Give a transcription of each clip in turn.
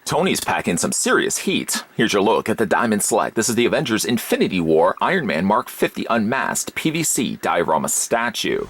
Tony's packing some serious heat. Here's your look at the Diamond Select. This is the Avengers Infinity War Iron Man Mark 50 Unmasked PVC diorama statue.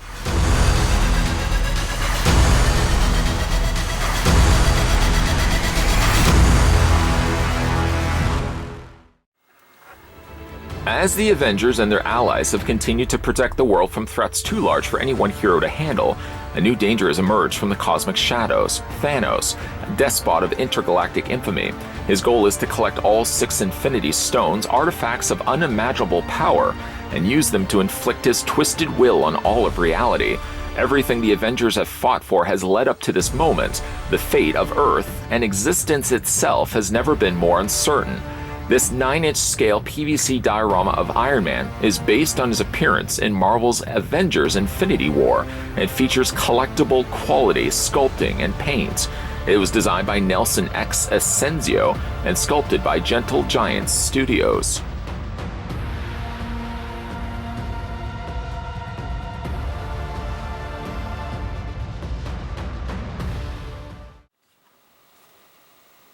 As the Avengers and their allies have continued to protect the world from threats too large for any one hero to handle, a new danger has emerged from the cosmic shadows. Thanos, a despot of intergalactic infamy. His goal is to collect all 6 Infinity Stones, artifacts of unimaginable power, and use them to inflict his twisted will on all of reality. Everything the Avengers have fought for has led up to this moment. The fate of Earth and existence itself has never been more uncertain. This 9-inch scale PVC diorama of Iron Man is based on his appearance in Marvel's Avengers Infinity War and features collectible quality sculpting and paint. It was designed by Nelson X. Asensio and sculpted by Gentle Giants Studios.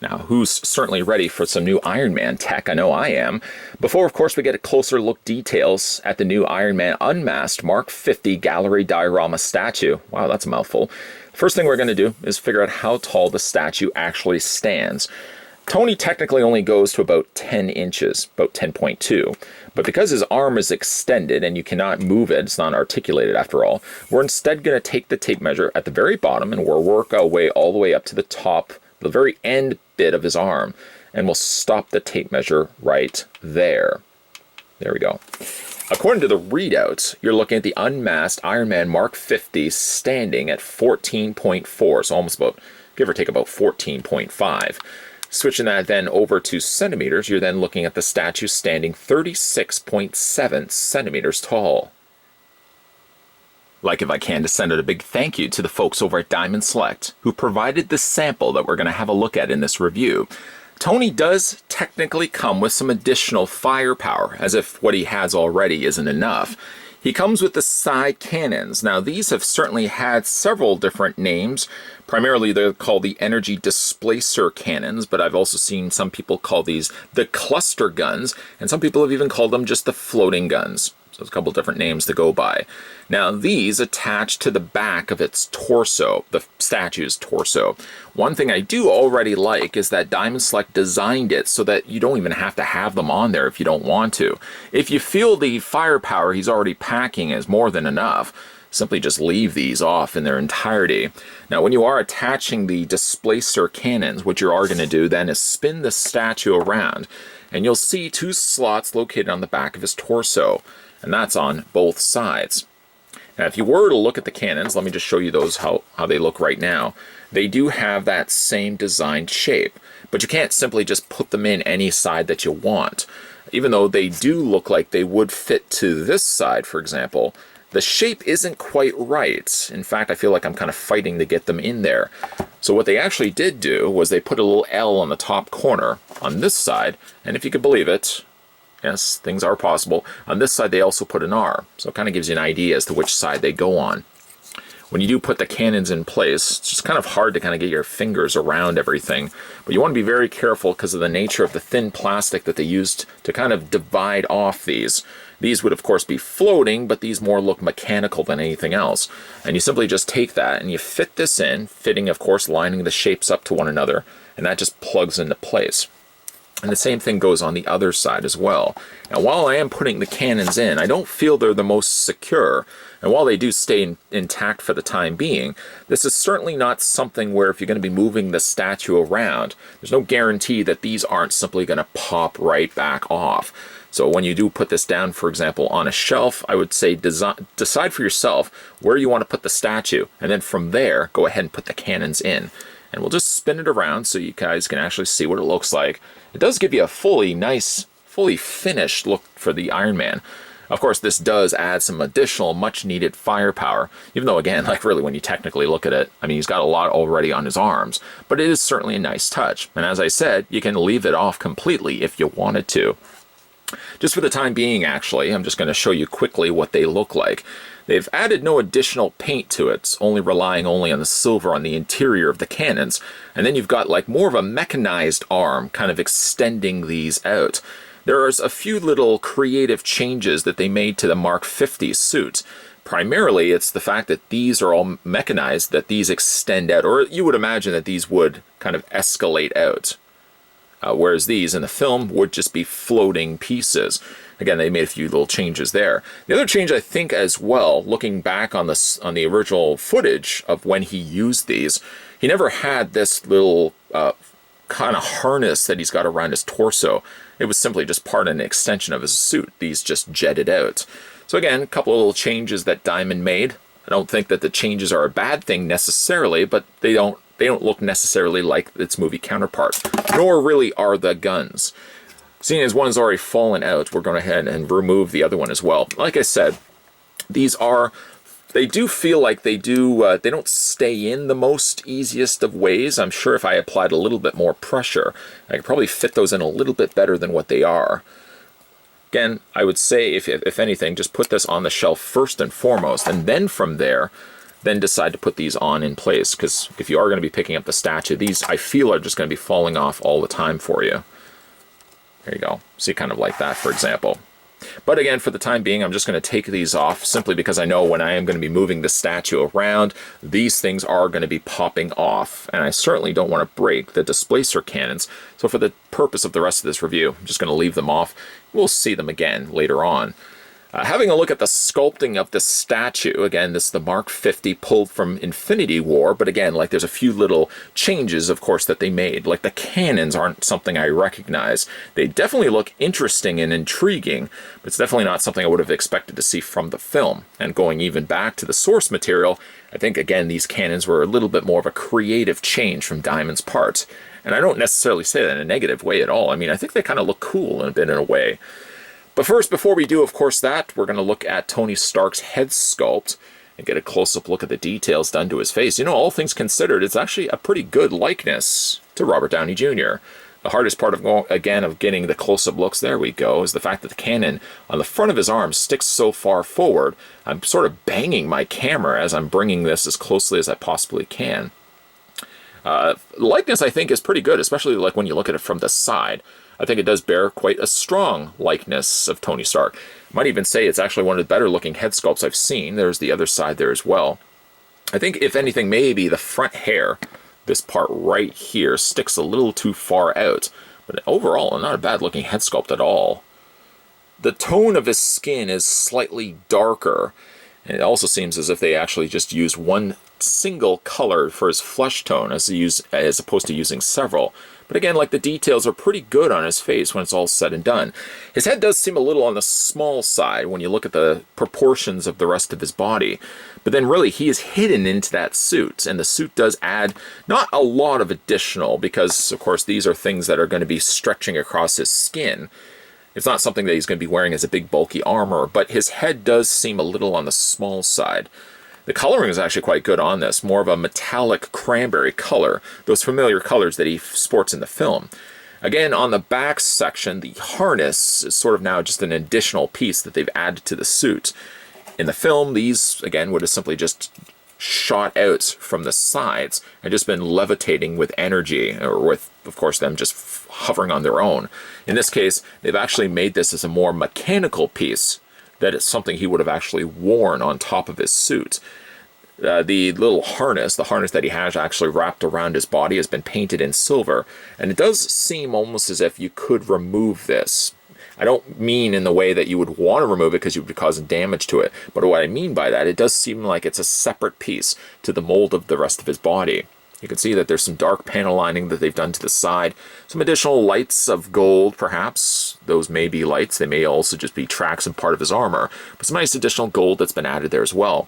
Now, who's certainly ready for some new Iron Man tech? I know I am. Before, of course, we get a closer look details at the new Iron Man Unmasked Mark 50 Gallery Diorama statue. Wow, that's a mouthful. First thing we're going to do is figure out how tall the statue actually stands. Tony technically only goes to about 10 inches, about 10.2. But because his arm is extended and you cannot move it, it's not articulated after all, we're instead going to take the tape measure at the very bottom and we'll work our way all the way up to the top, the very end bit of his arm, and we'll stop the tape measure right there. There we go. According to the readouts, you're looking at the unmasked Iron Man Mark 50 standing at 14.4, so almost about, give or take about 14.5. Switching that then over to centimeters, you're then looking at the statue standing 36.7 centimeters tall. Like if I can, to send out a big thank you to the folks over at Diamond Select who provided the sample that we're going to have a look at in this review. Tony does technically come with some additional firepower, as if what he has already isn't enough. He comes with the side cannons. Now these have certainly had several different names. Primarily they're called the energy displacer cannons, but I've also seen some people call these the cluster guns, and some people have even called them just the floating guns. So there's a couple different names to go by. Now these attach to the back of its torso, the statue's torso. One thing I do already like is that Diamond Select designed it so that you don't even have to have them on there if you don't want to. If you feel the firepower he's already packing is more than enough, simply just leave these off in their entirety. Now when you are attaching the displacer cannons, what you are going to do then is spin the statue around, and you'll see 2 slots located on the back of his torso. And that's on both sides. Now if you were to look at the cannons, let me just show you those how they look right now. They do have that same designed shape, but you can't simply just put them in any side that you want. Even though they do look like they would fit to this side, for example, the shape isn't quite right. In fact, I feel like I'm kind of fighting to get them in there. So what they actually did do was they put a little L on the top corner on this side, and if you could believe it, yes, things are possible. On this side, they also put an R, so it kind of gives you an idea as to which side they go on. When you do put the cannons in place, it's just kind of hard to kind of get your fingers around everything. But you want to be very careful because of the nature of the thin plastic that they used to kind of divide off these. These would, of course, be floating, but these more look mechanical than anything else. And you simply just take that and you fit this in, fitting, of course, lining the shapes up to one another, and that just plugs into place. And the same thing goes on the other side as well. Now while I am putting the cannons in, I don't feel they're the most secure. And while they do stay intact for the time being, this is certainly not something where if you're going to be moving the statue around, there's no guarantee that these aren't simply going to pop right back off. So when you do put this down, for example, on a shelf, I would say decide for yourself where you want to put the statue. And then from there, go ahead and put the cannons in. And we'll just spin it around so you guys can actually see what it looks like. It does give you a fully finished look for the Iron Man. Of course, this does add some additional much needed firepower, even though, again, like really when you technically look at it, I mean, he's got a lot already on his arms, but it is certainly a nice touch. And as I said, you can leave it off completely if you wanted to. Just for the time being, actually, I'm just going to show you quickly what they look like. They've added no additional paint to it, relying only on the silver on the interior of the cannons. And then you've got like more of a mechanized arm kind of extending these out. There's a few little creative changes that they made to the Mark 50 suit. Primarily, it's the fact that these are all mechanized, that these extend out, or you would imagine that these would kind of escalate out. Whereas these in the film would just be floating pieces. Again, they made a few little changes there. The other change, I think, as well, looking back on the original footage of when he used these, he never had this little kind of harness that he's got around his torso. It was simply just part of an extension of his suit. These just jetted out. So again, a couple of little changes that Diamond made. I don't think that the changes are a bad thing necessarily, but they don't look necessarily like its movie counterpart, nor really are the guns. Seeing as one's already fallen out, we're going ahead and remove the other one as well. Like I said, they do feel like they don't stay in the most easiest of ways. I'm sure if I applied a little bit more pressure, I could probably fit those in a little bit better than what they are. Again, I would say, if anything, just put this on the shelf first and foremost, and then from there, then decide to put these on in place, because if you are going to be picking up the statue, these I feel are just going to be falling off all the time for you. There you go. See, kind of like that, for example. But again, for the time being, I'm just going to take these off simply because I know when I am going to be moving the statue around, these things are going to be popping off, and I certainly don't want to break the displacer cannons. So for the purpose of the rest of this review, I'm just going to leave them off. We'll see them again later on. Having a look at the sculpting of the statue, again, this is the Mark 50 pulled from Infinity War, but again, like there's a few little changes, of course, that they made. Like the cannons aren't something I recognize. They definitely look interesting and intriguing, but it's definitely not something I would have expected to see from the film. And going even back to the source material, I think, again, these cannons were a little bit more of a creative change from Diamond's part. And I don't necessarily say that in a negative way at all. I mean, I think they kind of look cool in a way. But first, before we do, of course, that, we're going to look at Tony Stark's head sculpt and get a close-up look at the details done to his face. You know, all things considered, it's actually a pretty good likeness to Robert Downey Jr. The hardest part of getting the close-up looks, there we go, is the fact that the cannon on the front of his arm sticks so far forward. I'm sort of banging my camera as I'm bringing this as closely as I possibly can. Likeness, I think, is pretty good, especially like when you look at it from the side. I think it does bear quite a strong likeness of Tony Stark. I might even say it's actually one of the better looking head sculpts I've seen. There's the other side there as well. I think, if anything, maybe the front hair, this part right here, sticks a little too far out. But overall, not a bad looking head sculpt at all. The tone of his skin is slightly darker. And it also seems as if they actually just used one single color for his flesh tone as opposed to using several. But again, like the details are pretty good on his face when it's all said and done. His head does seem a little on the small side when you look at the proportions of the rest of his body. But then really, he is hidden into that suit, and the suit does add not a lot of additional, because of course these are things that are going to be stretching across his skin. It's not something that he's going to be wearing as a big bulky armor, but his head does seem a little on the small side. The coloring is actually quite good on this, more of a metallic cranberry color, those familiar colors that he sports in the film. Again, on the back section, the harness is sort of now just an additional piece that they've added to the suit. In the film, these, again, would have simply just shot out from the sides and just been levitating with energy, or with, of course, them just hovering on their own. In this case, they've actually made this as a more mechanical piece, that it's something he would have actually worn on top of his suit. The little harness, the harness that he has actually wrapped around his body, has been painted in silver, and it does seem almost as if you could remove this. I don't mean in the way that you would want to remove it because you would be causing damage to it, but what I mean by that, it does seem like it's a separate piece to the mold of the rest of his body. You can see that there's some dark panel lining that they've done to the side. Some additional lights of gold, perhaps. Those may be lights. They may also just be tracks and part of his armor. But some nice additional gold that's been added there as well.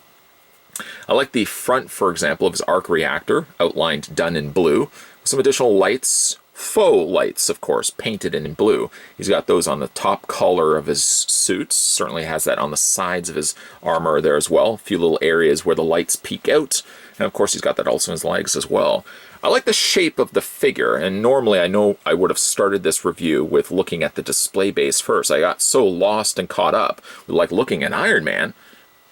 I like the front, for example, of his arc reactor, outlined done in blue. Some additional lights, faux lights, of course, painted in blue. He's got those on the top collar of his suit. Certainly has that on the sides of his armor there as well. A few little areas where the lights peek out. And of course, he's got that also in his legs as well. I like the shape of the figure, and normally I know I would have started this review with looking at the display base first. I got so lost and caught up with like looking at Iron Man.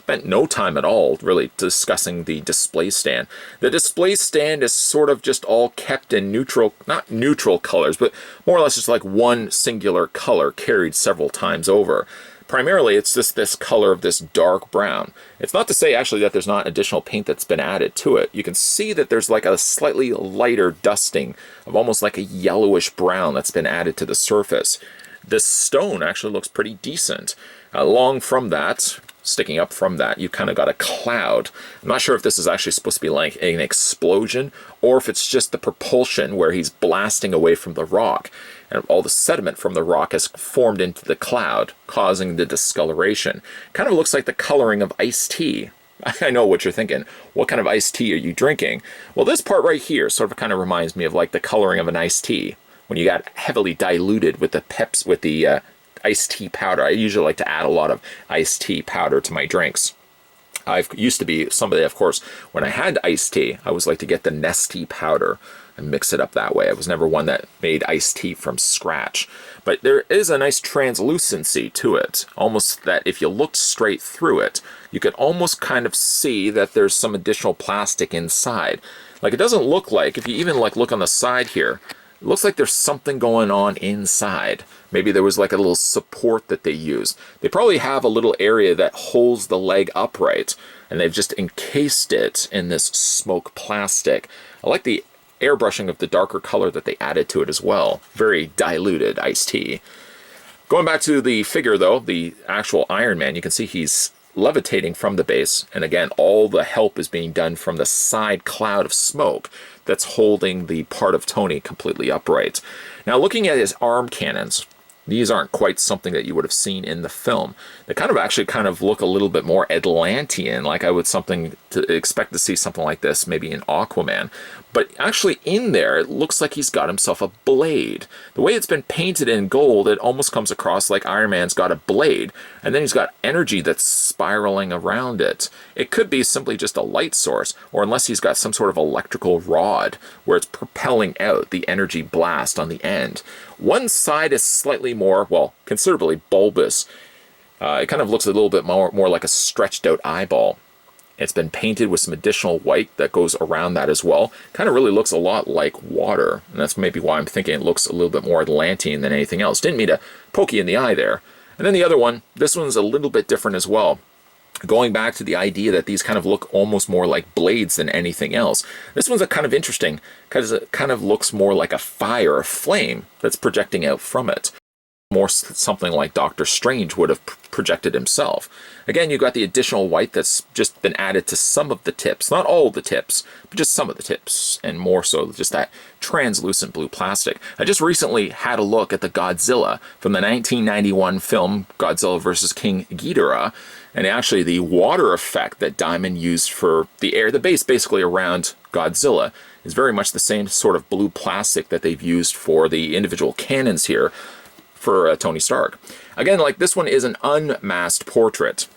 spent no time at all really discussing the display stand. The display stand is sort of just all kept in neutral, not neutral colors, but more or less just like one singular color carried several times over. Primarily, it's just this color of this dark brown. It's not to say actually that there's not additional paint that's been added to it. You can see that there's like a slightly lighter dusting of almost like a yellowish brown that's been added to the surface. This stone actually looks pretty decent. Along from that, sticking up from that, you kind of got a cloud. I'm not sure if this is actually supposed to be like an explosion or if it's just the propulsion where he's blasting away from the rock. And all the sediment from the rock has formed into the cloud, causing the discoloration. Kind of looks like the coloring of iced tea. I know what you're thinking. What kind of iced tea are you drinking? Well, this part right here sort of kind of reminds me of like the coloring of an iced tea. When you got heavily diluted with the iced tea powder. I usually like to add a lot of iced tea powder to my drinks. I used to be somebody, of course, when I had iced tea, I always like to get the Nestea powder and mix it up that way. I was never one that made iced tea from scratch. But there is a nice translucency to it, almost that if you looked straight through it, you could almost kind of see that there's some additional plastic inside. Like it doesn't look like, if you even like look on the side here, it looks like there's something going on inside. Maybe there was like a little support that they use. They probably have a little area that holds the leg upright, and they've just encased it in this smoke plastic. I like the airbrushing of the darker color that they added to it as well. Very diluted iced tea. Going back to the figure though, the actual Iron Man, you can see he's levitating from the base, and again, all the help is being done from the side cloud of smoke that's holding the part of Tony completely upright. Now, looking at his arm cannons, these aren't quite something that you would have seen in the film. They kind of look a little bit more Atlantean, like I would expect to see something like this maybe in Aquaman. But actually in there, it looks like he's got himself a blade. The way it's been painted in gold, it almost comes across like Iron Man's got a blade, and then he's got energy that's spiraling around it. It could be simply just a light source, or unless he's got some sort of electrical rod where it's propelling out the energy blast on the end. One side is slightly more, well, considerably bulbous. It kind of looks a little bit more like a stretched out eyeball. It's been painted with some additional white that goes around that as well. Kind of really looks a lot like water, and that's maybe why I'm thinking it looks a little bit more Atlantean than anything else. Didn't mean to poke you in the eye there. And then the other one, this one's a little bit different as well. Going back to the idea that these kind of look almost more like blades than anything else. This one's a kind of interesting because it kind of looks more like a fire, a flame that's projecting out from it. More something like Doctor Strange would have projected himself. Again, you've got the additional white that's just been added to some of the tips. Not all the tips, but just some of the tips. And more so just that translucent blue plastic. I just recently had a look at the Godzilla from the 1991 film Godzilla vs. King Ghidorah. And actually the water effect that Diamond used for the base basically around Godzilla is very much the same sort of blue plastic that they've used for the individual cannons here for Tony Stark. Again, like this one is an unmasked portrait.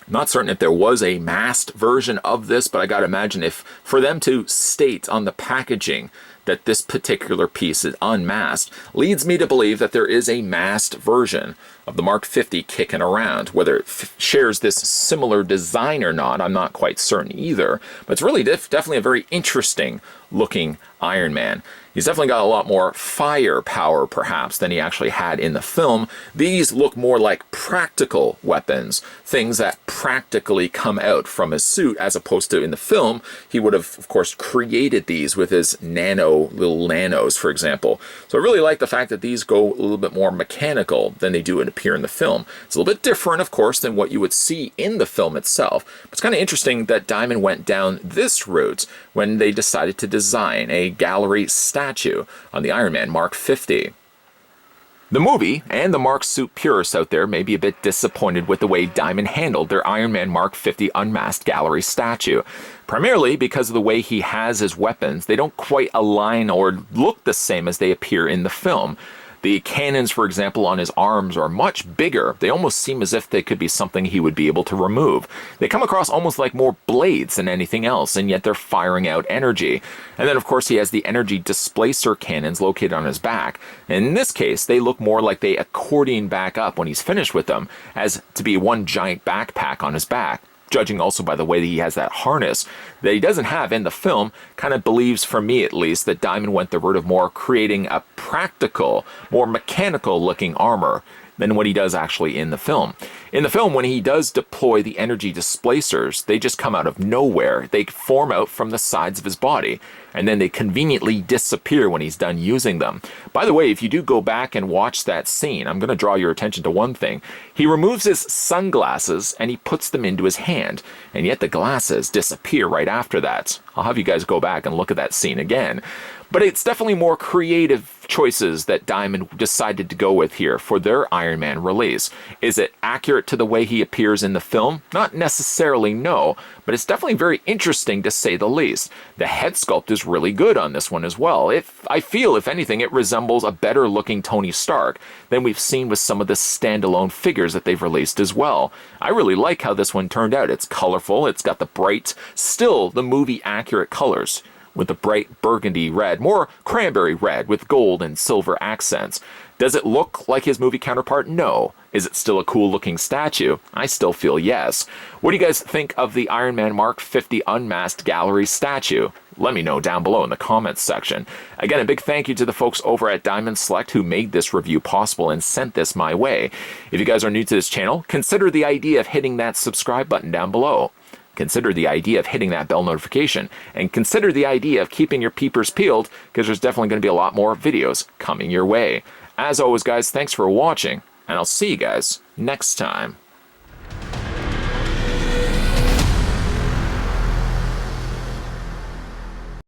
I'm not certain if there was a masked version of this, but I gotta imagine if for them to state on the packaging that this particular piece is unmasked leads me to believe that there is a masked version of the Mark 50 kicking around. Whether it shares this similar design or not, I'm not quite certain either. But it's really definitely a very interesting looking Iron Man. He's definitely got a lot more firepower, perhaps, than he actually had in the film. These look more like practical weapons, things that practically come out from his suit, as opposed to in the film, he would have, of course, created these with his little nanos, for example. So I really like the fact that these go a little bit more mechanical than they do appear in the film. It's a little bit different, of course, than what you would see in the film itself. But it's kind of interesting that Diamond went down this route when they decided to design a gallery statue on the Iron Man Mark 50. The movie and the Mark suit purists out there may be a bit disappointed with the way Diamond handled their Iron Man Mark 50 unmasked gallery statue. Primarily because of the way he has his weapons, they don't quite align or look the same as they appear in the film. The cannons, for example, on his arms are much bigger. They almost seem as if they could be something he would be able to remove. They come across almost like more blades than anything else, and yet they're firing out energy. And then, of course, he has the energy displacer cannons located on his back. In this case, they look more like they accordion back up when he's finished with them, as to be one giant backpack on his back. judging also by the way that he has that harness that he doesn't have in the film, kind of believes, for me at least, that Diamond went the route of more creating a practical, more mechanical looking armor than what he does actually in the film. In the film, when he does deploy the energy displacers, they just come out of nowhere. They form out from the sides of his body, and then they conveniently disappear when he's done using them. By the way, if you do go back and watch that scene, I'm going to draw your attention to one thing. He removes his sunglasses and he puts them into his hand, and yet the glasses disappear right after that. I'll have you guys go back and look at that scene again. But it's definitely more creative choices that Diamond decided to go with here for their Iron Man release. Is it accurate to the way he appears in the film? Not necessarily, no, but it's definitely very interesting to say the least. The head sculpt is really good on this one as well. I feel, if anything, it resembles a better looking Tony Stark than we've seen with some of the standalone figures that they've released as well. I really like how this one turned out. It's colorful, it's got the bright, still the movie accurate colors, with the bright burgundy red, more cranberry red with gold and silver accents. Does it look like his movie counterpart? No. Is it still a cool looking statue? I still feel yes. What do you guys think of the Iron Man Mark 50 Unmasked Gallery statue? Let me know down below in the comments section. Again, a big thank you to the folks over at Diamond Select who made this review possible and sent this my way. If you guys are new to this channel, consider the idea of hitting that subscribe button down below. Consider the idea of hitting that bell notification, and consider the idea of keeping your peepers peeled, because there's definitely going to be a lot more videos coming your way. As always, guys, thanks for watching, and I'll see you guys next time.